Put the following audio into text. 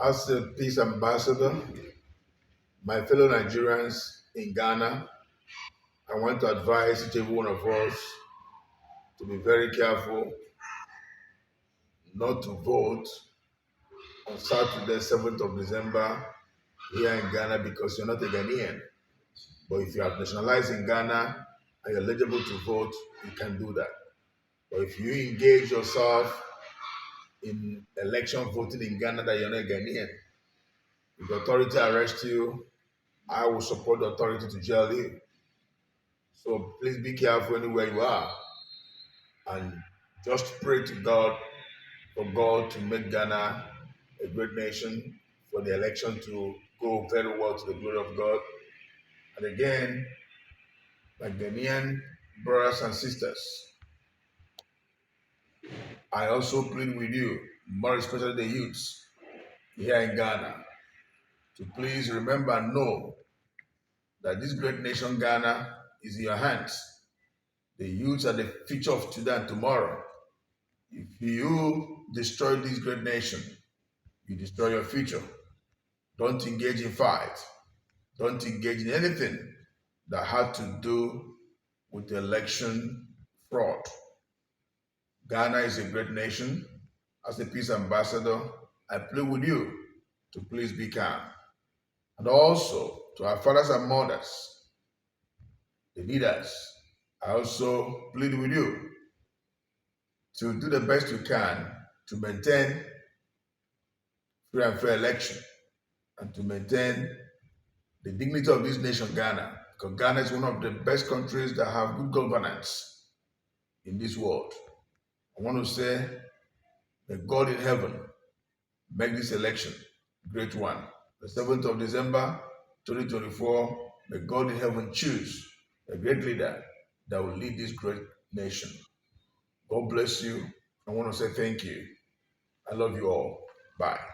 As a peace ambassador, my fellow Nigerians in Ghana, I want to advise each and every one of us to be very careful not to vote on Saturday, 7th of December, here in Ghana because you're not a Ghanaian. But if you have nationalized in Ghana and you're eligible to vote, you can do that. But if you engage yourself in election voting in Ghana that you're not a Ghanaian, if the authority arrests you, I will support the authority to jail you. So please be careful anywhere you are and just pray to God for God to make Ghana a great nation, for the election to go very well to the glory of God. And again, my Ghanaian brothers and sisters, I also plead with you, more especially the youths here in Ghana, to please remember and know that this great nation, Ghana, is in your hands. The youths are the future of today and tomorrow. If you destroy this great nation, you destroy your future. Don't engage in fight. Don't engage in anything that had to do with election fraud. Ghana is a great nation. As a peace ambassador, I plead with you to please be calm. And also to our fathers and mothers, the leaders, I also plead with you to do the best you can to maintain free and fair election and to maintain the dignity of this nation, Ghana, because Ghana is one of the best countries that have good governance in this world. I want to say, may God in heaven make this election a great one. The 7th of December, 2024, may God in heaven choose a great leader that will lead this great nation. God bless you. I want to say thank you. I love you all. Bye.